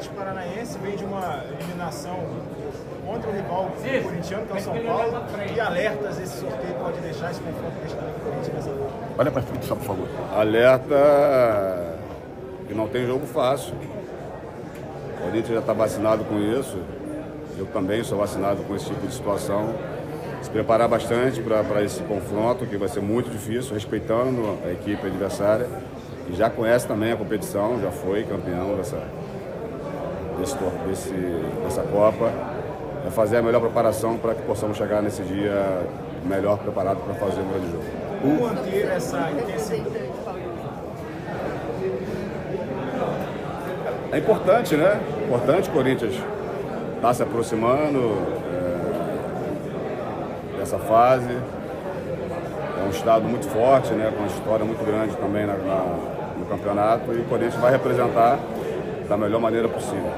Atlético Paranaense vem de uma eliminação contra o rival corintiano, que é o São Paulo. E alertas esse sorteio pode deixar esse confronto com o Corinthians nessa volta? Olha para frente só, por favor. Alerta que não tem jogo fácil. O Corinthians já está vacinado com isso. Eu também sou vacinado com esse tipo de situação. Se preparar bastante para esse confronto, que vai ser muito difícil, respeitando a equipe adversária. E já conhece também a competição, já foi campeão dessa Copa. É fazer a melhor preparação para que possamos chegar nesse dia melhor preparado para fazer um grande jogo. Como manter essa intensidade? É importante, né? Importante o Corinthians estar se aproximando dessa fase. É um estado muito forte, né? Com uma história muito grande também no campeonato, e o Corinthians vai representar da melhor maneira possível.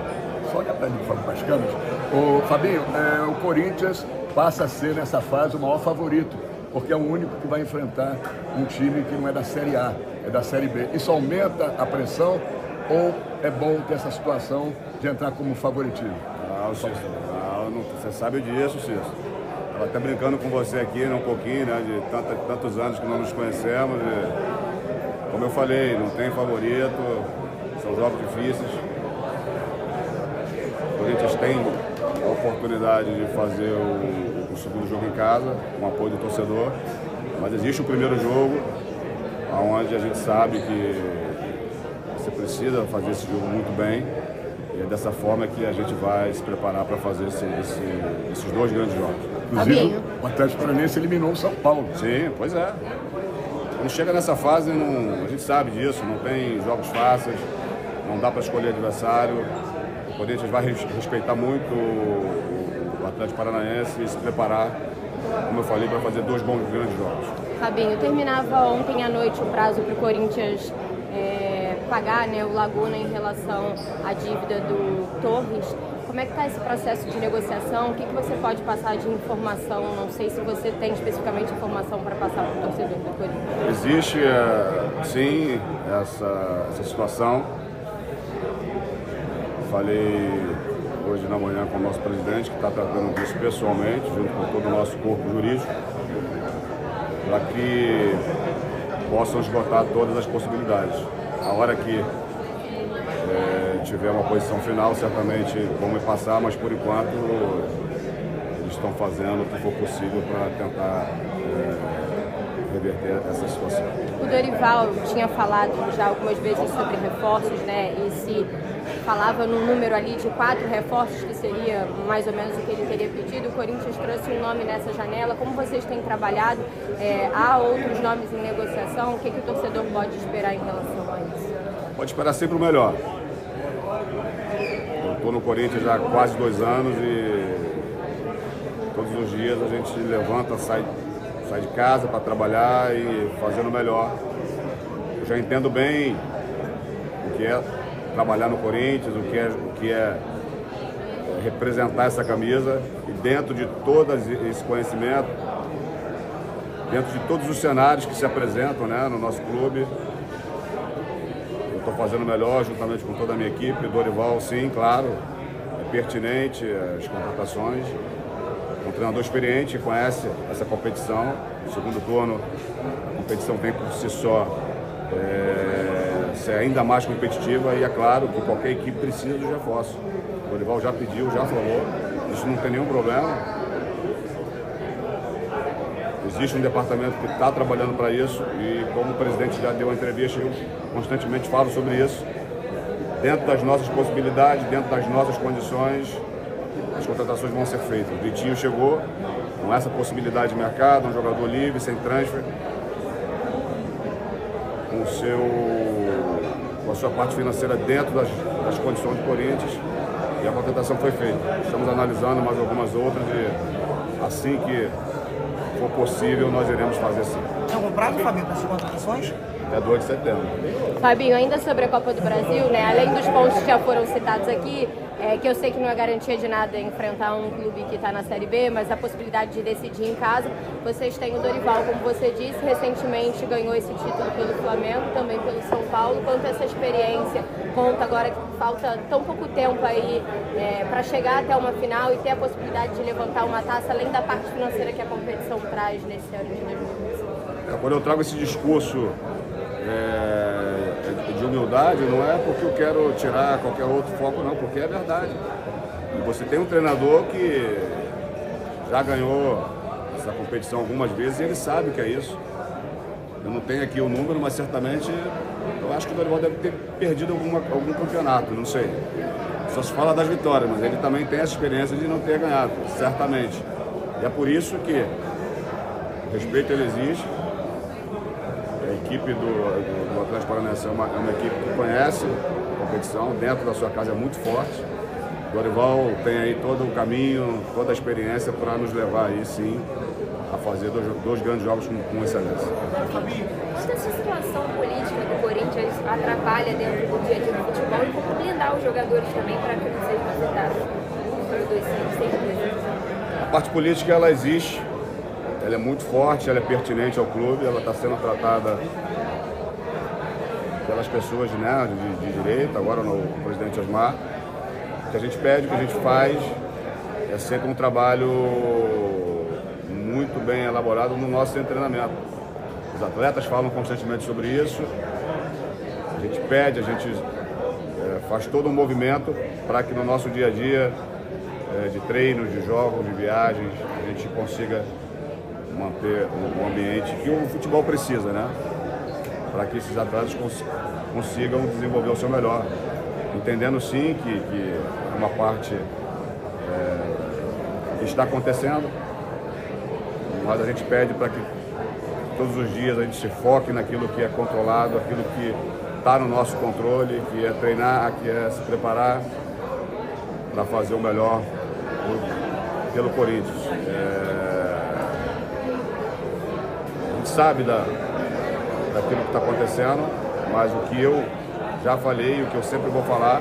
Só olha para ele, por favor, para as câmeras. Ô, Fabinho, o Corinthians passa a ser nessa fase o maior favorito, porque é o único que vai enfrentar um time que não é da Série A, é da Série B. Isso aumenta a pressão ou é bom ter essa situação de entrar como favoritismo? Não, Cícero, você sabe disso, Cícero. Estava até brincando com você aqui, né, um pouquinho, né, de tantos anos que nós nos conhecemos. Como eu falei, não tem favorito, são jogos difíceis. O Corinthians tem a oportunidade de fazer o segundo jogo em casa, com apoio do torcedor, mas existe o primeiro jogo, onde a gente sabe que você precisa fazer esse jogo muito bem, e é dessa forma que a gente vai se preparar para fazer esses dois grandes jogos. Inclusive, o Atlético Paranaense eliminou o São Paulo. Sim, pois é. Quando chega nessa fase, a gente sabe disso, não tem jogos fáceis, não dá para escolher adversário. O Corinthians vai respeitar muito o Atlético Paranaense e se preparar, como eu falei, para fazer dois bons grandes jogos. Fabinho, terminava ontem à noite o prazo para o Corinthians pagar, né, o Laguna em relação à dívida do Torres. Como é que está esse processo de negociação? O que você pode passar de informação? Não sei se você tem especificamente informação para passar para o torcedor do Corinthians. Existe, sim, essa situação. Falei hoje na manhã com o nosso presidente, que está tratando disso pessoalmente, junto com todo o nosso corpo jurídico, para que possam esgotar todas as possibilidades. A hora que tiver uma posição final, certamente vão me passar, mas por enquanto eles estão fazendo o que for possível para tentar reverter essa situação. O Dorival tinha falado já algumas vezes sobre reforços, né? E se falava num número ali de 4 reforços, que seria mais ou menos o que ele teria pedido. O Corinthians trouxe um nome nessa janela. Como vocês têm trabalhado? Há outros nomes em negociação? O que o torcedor pode esperar em relação a isso? Pode esperar sempre o melhor. Eu estou no Corinthians já há quase 2 anos e todos os dias a gente levanta, sai de casa para trabalhar e fazer o melhor. Eu já entendo bem o que é trabalhar no Corinthians, o que é representar essa camisa, e dentro de todo esse conhecimento, dentro de todos os cenários que se apresentam, né, no nosso clube, eu estou fazendo o melhor juntamente com toda a minha equipe. Dorival, sim, claro, é pertinente as contratações. Um treinador experiente, conhece essa competição. No segundo turno, a competição tem por si só ser ainda mais competitiva, e é claro que qualquer equipe precisa de reforço. O Dorival já pediu, já falou, isso não tem nenhum problema. Existe um departamento que está trabalhando para isso, e como o presidente já deu uma entrevista, eu constantemente falo sobre isso. Dentro das nossas possibilidades, dentro das nossas condições, as contratações vão ser feitas. O Vitinho chegou com essa possibilidade de mercado, um jogador livre, sem transfer, com a sua parte financeira dentro das condições do Corinthians, e a contratação foi feita. Estamos analisando mais algumas outras e assim que for possível nós iremos fazer sim. Tem algum prazo, Fabinho, para as contratações? Até 2 de setembro. Fabinho, ainda sobre a Copa do Brasil, né, além dos pontos que já foram citados aqui, que eu sei que não é garantia de nada enfrentar um clube que está na Série B, mas a possibilidade de decidir em casa, vocês têm o Dorival, como você disse, recentemente ganhou esse título pelo Flamengo, também pelo São Paulo. Quanto a essa experiência ponto agora que falta tão pouco tempo aí para chegar até uma final e ter a possibilidade de levantar uma taça, além da parte financeira que a competição traz nesse ano de 2020? Quando eu trago esse discurso de humildade, não é porque eu quero tirar qualquer outro foco, não, porque é verdade. E você tem um treinador que já ganhou essa competição algumas vezes e ele sabe o que é isso. Eu não tenho aqui o número, mas certamente eu acho que o Dorival deve ter perdido algum campeonato, não sei. Só se fala das vitórias, mas ele também tem essa experiência de não ter ganhado, certamente. E é por isso que o respeito ele existe. A equipe do Atlético Paranaense é uma equipe que conhece a competição, dentro da sua casa é muito forte. O Dorival tem aí todo o caminho, toda a experiência para nos levar aí sim a fazer dois grandes jogos com excelência. Quanto essa situação política do Corinthians atrapalha dentro do dia a dia do futebol e como blindar os jogadores também para que não sejam afetados por 2 A parte política ela existe, ela é muito forte, ela é pertinente ao clube, ela está sendo tratada pelas pessoas, né, de direita, agora no presidente Osmar. O que a gente pede, o que a gente faz é sempre um trabalho muito bem elaborado no nosso treinamento. Os atletas falam constantemente sobre isso, a gente pede, a gente faz todo um movimento para que no nosso dia a dia, de treinos, de jogos, de viagens, a gente consiga manter o ambiente que o futebol precisa, né? Para que esses atletas consigam desenvolver o seu melhor. Entendendo sim que uma parte está acontecendo, mas a gente pede para que todos os dias a gente se foque naquilo que é controlado, aquilo que está no nosso controle, que é treinar, que é se preparar para fazer o melhor pelo Corinthians. A gente sabe daquilo que está acontecendo, mas o que eu já falei, o que eu sempre vou falar,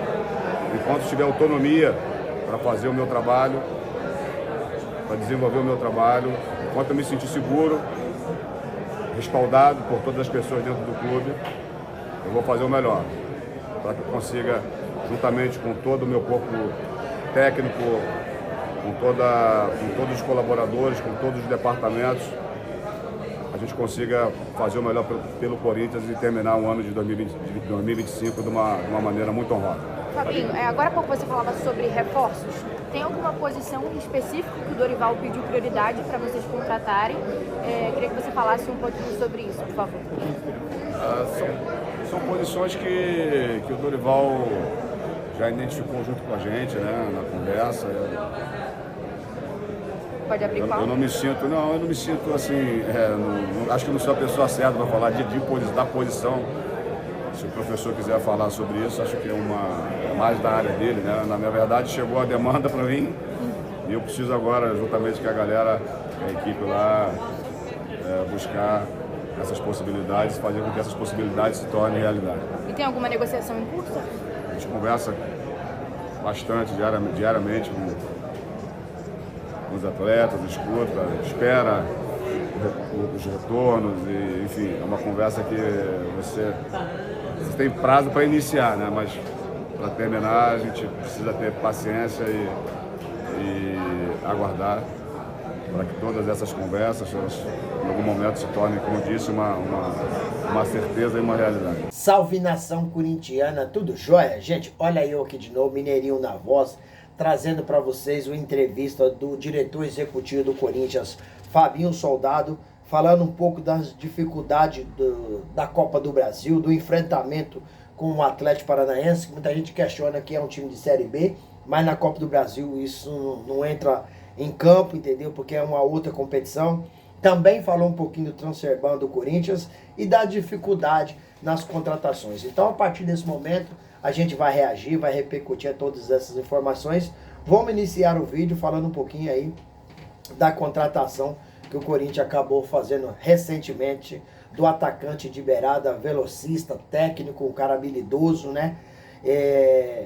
enquanto tiver autonomia para fazer o meu trabalho, para desenvolver o meu trabalho, enquanto eu me sentir seguro, respaldado por todas as pessoas dentro do clube, eu vou fazer o melhor, para que eu consiga, juntamente com todo o meu corpo técnico, com todos os colaboradores, com todos os departamentos, a gente consiga fazer o melhor pelo Corinthians e terminar o ano de 2025 de uma maneira muito honrosa. Fabinho, agora há pouco você falava sobre reforços. Tem alguma posição específica que o Dorival pediu prioridade para vocês contratarem? Queria que você falasse um pouquinho sobre isso, por favor. São posições que o Dorival já identificou junto com a gente, né, na conversa. Pode abrir qual? Eu não me sinto assim, acho que não sou a pessoa certa para falar da posição. Se o professor quiser falar sobre isso, acho que é mais da área dele, né? Na minha verdade, chegou a demanda para mim e eu preciso agora, juntamente com a galera, a equipe lá, buscar essas possibilidades, fazer com que essas possibilidades se tornem realidade. E tem alguma negociação em curso? A gente conversa bastante, diariamente com os atletas, escuta, espera os retornos e, enfim, é uma conversa que você tem prazo para iniciar, né? Mas para terminar a gente precisa ter paciência e aguardar para que todas essas conversas, em algum momento, se tornem, como eu disse, uma certeza e uma realidade. Salve nação corintiana, tudo jóia? Gente, olha eu aqui de novo, Mineirinho na voz, trazendo para vocês uma entrevista do diretor executivo do Corinthians, Fabinho Soldado, falando um pouco das dificuldades da Copa do Brasil, do enfrentamento com o Atlético Paranaense, que muita gente questiona que é um time de Série B, mas na Copa do Brasil isso não entra em campo, entendeu? Porque é uma outra competição. Também falou um pouquinho do transfer ban do Corinthians e da dificuldade nas contratações. Então, a partir desse momento, a gente vai reagir, vai repercutir todas essas informações. Vamos iniciar o vídeo falando um pouquinho aí da contratação que o Corinthians acabou fazendo recentemente do atacante de beirada, velocista, técnico, um cara habilidoso, né?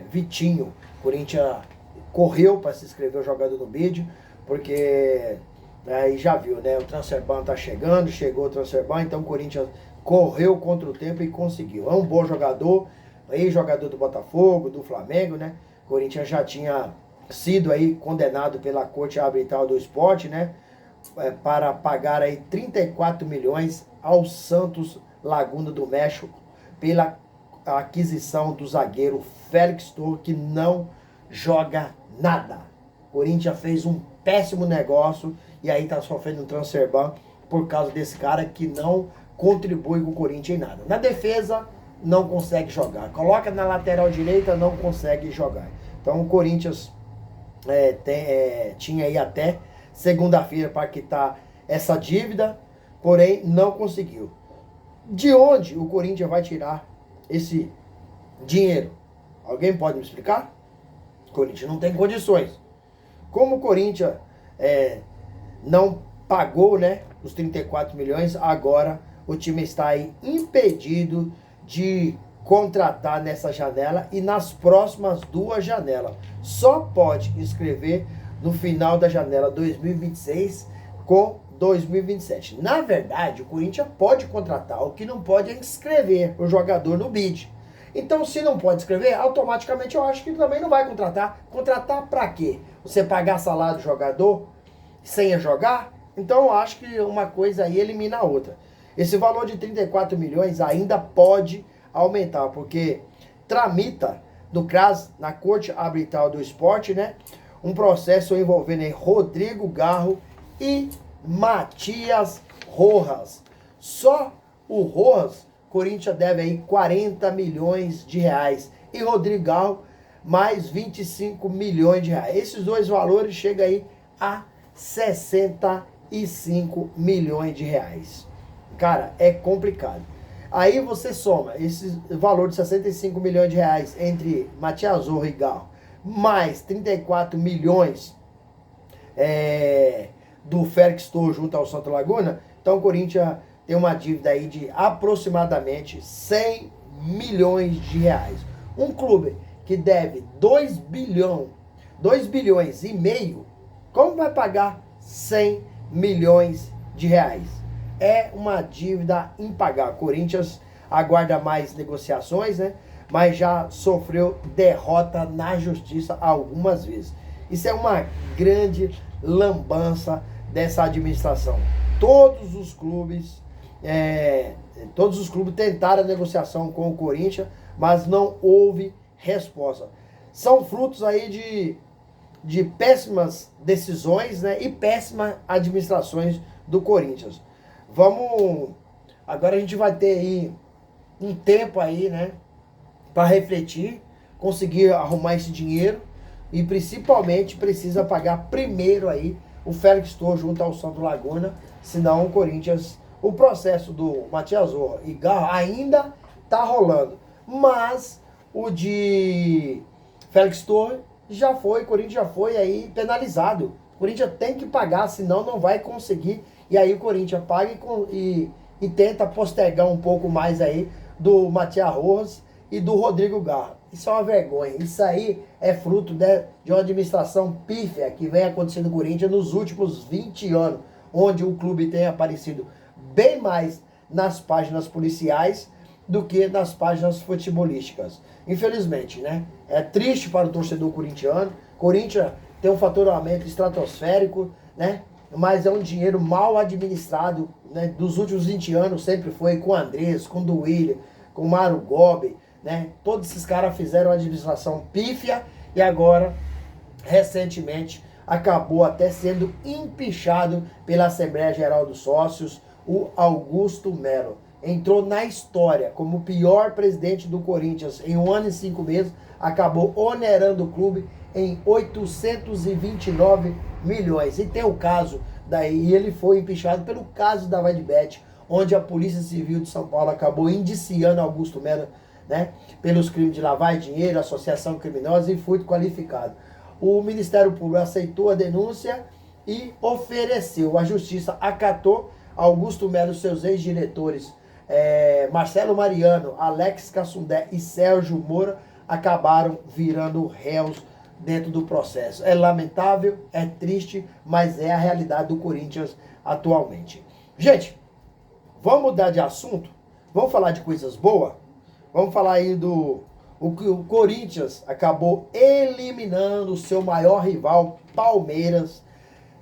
Vitinho. O Corinthians correu para se inscrever o jogador no vídeo, porque aí já viu, né? O transfer ban tá chegou o transfer ban, então o Corinthians correu contra o tempo e conseguiu. É um bom jogador, ex-jogador do Botafogo, do Flamengo, né? O Corinthians já tinha sido aí condenado pela Corte Arbitral do Esporte, né? Para pagar aí 34 milhões ao Santos Laguna do México pela aquisição do zagueiro Félix Torres, que não joga nada. O Corinthians fez um péssimo negócio e aí tá sofrendo um transfer ban por causa desse cara que não contribui com o Corinthians em nada. Na defesa, não consegue jogar. Coloca na lateral direita, não consegue jogar. Então o Corinthians tinha aí até segunda-feira para quitar essa dívida, porém não conseguiu. De onde o Corinthians vai tirar esse dinheiro? Alguém pode me explicar? O Corinthians não tem condições. Como o Corinthians não pagou, né, os 34 milhões, agora o time está aí impedido de contratar nessa janela e nas próximas 2 janelas. Só pode inscrever no final da janela 2026 com 2027. Na verdade, o Corinthians pode contratar, o que não pode é inscrever o jogador no bid. Então, se não pode inscrever, automaticamente eu acho que também não vai contratar. Contratar para quê? Você pagar salário do jogador sem jogar? Então, eu acho que uma coisa aí elimina a outra. Esse valor de 34 milhões ainda pode aumentar, porque tramita do CRAS, na Corte Arbitral do Esporte, né, um processo envolvendo aí Rodrigo Garro e Matias Rojas. Só o Rojas, Corinthians deve aí 40 milhões de reais. E Rodrigo Garro, mais 25 milhões de reais. Esses dois valores chegam aí a 65 milhões de reais. Cara, é complicado. Aí você soma esse valor de 65 milhões de reais entre Matias Rojas e Garro, mais 34 milhões do Félix Torres junto ao Santos Laguna. Então o Corinthians tem uma dívida aí de aproximadamente 100 milhões de reais. Um clube que deve 2 bilhões e meio, como vai pagar 100 milhões de reais? É uma dívida impagável. Corinthians aguarda mais negociações, né? Mas já sofreu derrota na justiça algumas vezes. Isso é uma grande lambança dessa administração. Todos os clubes tentaram a negociação com o Corinthians, mas não houve resposta. São frutos aí de péssimas decisões, né, e péssimas administrações do Corinthians. Agora a gente vai ter aí um tempo aí, né, para refletir, conseguir arrumar esse dinheiro e principalmente precisa pagar primeiro aí o Félix Torres junto ao Santos Laguna, senão o Corinthians, o processo do Matias Rojas e Garro ainda tá rolando, mas o de Félix Torres já foi, o Corinthians já foi aí penalizado. O Corinthians tem que pagar, senão não vai conseguir. E aí o Corinthians paga e tenta postergar um pouco mais aí do Matias Rojas e do Rodrigo Garro. Isso é uma vergonha. Isso aí é fruto de uma administração pífia que vem acontecendo no Corinthians nos últimos 20 anos, onde o clube tem aparecido bem mais nas páginas policiais do que nas páginas futebolísticas. Infelizmente, né? É triste para o torcedor corintiano. Corinthians tem um faturamento estratosférico, né? Mas é um dinheiro mal administrado, né? Dos últimos 20 anos sempre foi com o Andrés, com o Duílio, com o Mário Gobi, né? Todos esses caras fizeram uma administração pífia e agora, recentemente, acabou até sendo empichado pela Assembleia Geral dos Sócios, o Augusto Melo. Entrou na história como o pior presidente do Corinthians em 1 ano e 5 meses, acabou onerando o clube em 829 milhões. E tem o caso daí, ele foi empichado pelo caso da Vadbet, onde a Polícia Civil de São Paulo acabou indiciando Augusto Melo, né, pelos crimes de lavagem de dinheiro, associação criminosa e furto qualificado. O Ministério Público aceitou a denúncia e ofereceu. A Justiça acatou. Augusto Melo e seus ex-diretores, Marcelo Mariano, Alex Cassundé e Sérgio Moura, acabaram virando réus dentro do processo. É lamentável, é triste, mas é a realidade do Corinthians atualmente. Gente, vamos mudar de assunto? Vamos falar de coisas boas? Vamos falar aí do O Corinthians acabou eliminando o seu maior rival, Palmeiras,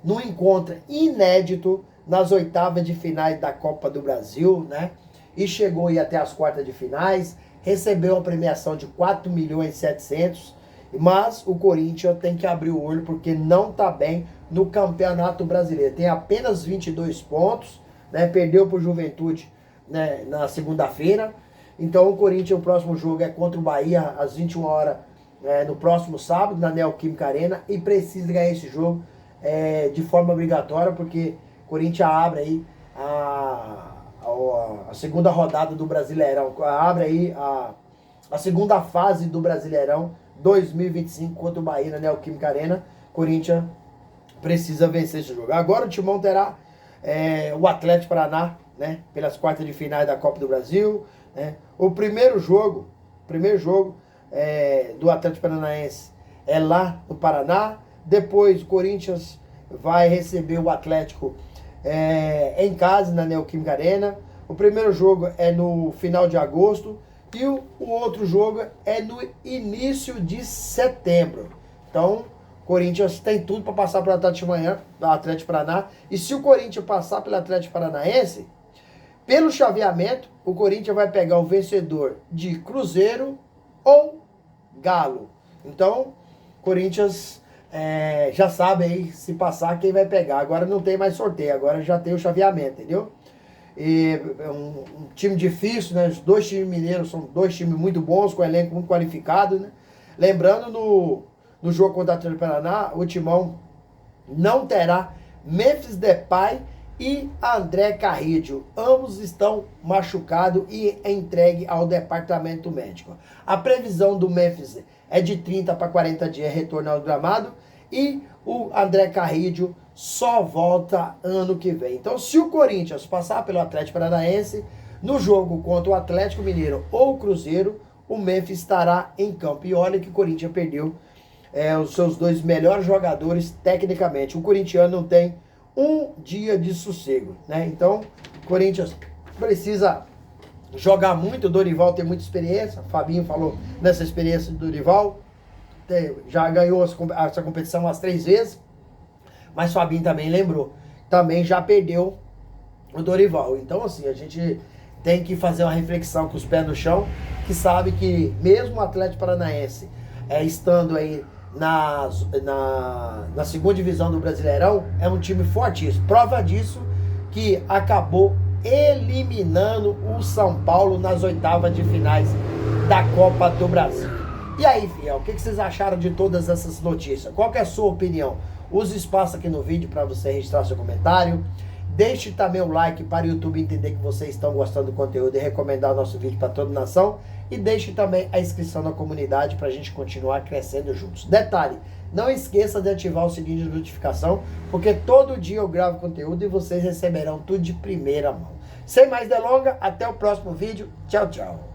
num encontro inédito nas oitavas de finais da Copa do Brasil, né? E chegou aí até as quartas de finais, recebeu uma premiação de 4.700.000, mas o Corinthians tem que abrir o olho porque não está bem no Campeonato Brasileiro. Tem apenas 22 pontos, né? Perdeu para o Juventude, né, na segunda-feira. Então o Corinthians, o próximo jogo é contra o Bahia às 21 horas, no próximo sábado, na Neoquímica Arena, e precisa ganhar esse jogo de forma obrigatória, porque o Corinthians abre aí a segunda rodada do Brasileirão, abre aí a segunda fase do Brasileirão 2025 contra o Bahia na Neoquímica Arena. Corinthians precisa vencer esse jogo. Agora o Timão terá o Atlético Paraná, né, pelas quartas de finais da Copa do Brasil, né? O primeiro jogo do Atlético Paranaense é lá no Paraná. Depois o Corinthians vai receber o Atlético em casa, na Neoquímica Arena. O primeiro jogo é no final de agosto e o outro jogo é no início de setembro. Então, o Corinthians tem tudo para passar pelo Atlético Paraná. E se o Corinthians passar pelo Atlético Paranaense, pelo chaveamento, o Corinthians vai pegar o vencedor de Cruzeiro ou Galo. Então, o Corinthians já sabe aí, se passar, quem vai pegar. Agora não tem mais sorteio, agora já tem o chaveamento, entendeu? E um time difícil, né? Os dois times mineiros são dois times muito bons, com elenco muito qualificado, né? Lembrando, no jogo contra o Atlético Paraná, o Timão não terá Memphis Depay e André Carrillo. Ambos estão machucados e entregue ao departamento médico. A previsão do Memphis é de 30 para 40 dias retornar ao gramado, e o André Carrillo só volta ano que vem. Então, se o Corinthians passar pelo Atlético Paranaense, no jogo contra o Atlético Mineiro ou o Cruzeiro, o Memphis estará em campo. E olha que o Corinthians perdeu os seus dois melhores jogadores tecnicamente. O corintiano não tem um dia de sossego, né? Então, o Corinthians precisa jogar muito. O Dorival tem muita experiência. O Fabinho falou nessa experiência do Dorival. Já ganhou essa competição umas 3 vezes. Mas o Fabinho também lembrou. Também já perdeu o Dorival. Então, assim, a gente tem que fazer uma reflexão com os pés no chão, que sabe que mesmo o Atlético Paranaense estando aí na segunda divisão do Brasileirão, é um time fortíssimo. Prova disso que acabou eliminando o São Paulo nas oitavas de finais da Copa do Brasil. E aí, fiel, o que vocês acharam de todas essas notícias? Qual que é a sua opinião? Use o espaço aqui no vídeo para você registrar seu comentário. Deixe também o like para o YouTube entender que vocês estão gostando do conteúdo e recomendar o nosso vídeo para toda a nação. E deixe também a inscrição na comunidade para a gente continuar crescendo juntos. Detalhe, não esqueça de ativar o sininho de notificação, porque todo dia eu gravo conteúdo e vocês receberão tudo de primeira mão. Sem mais delongas, até o próximo vídeo. Tchau, tchau.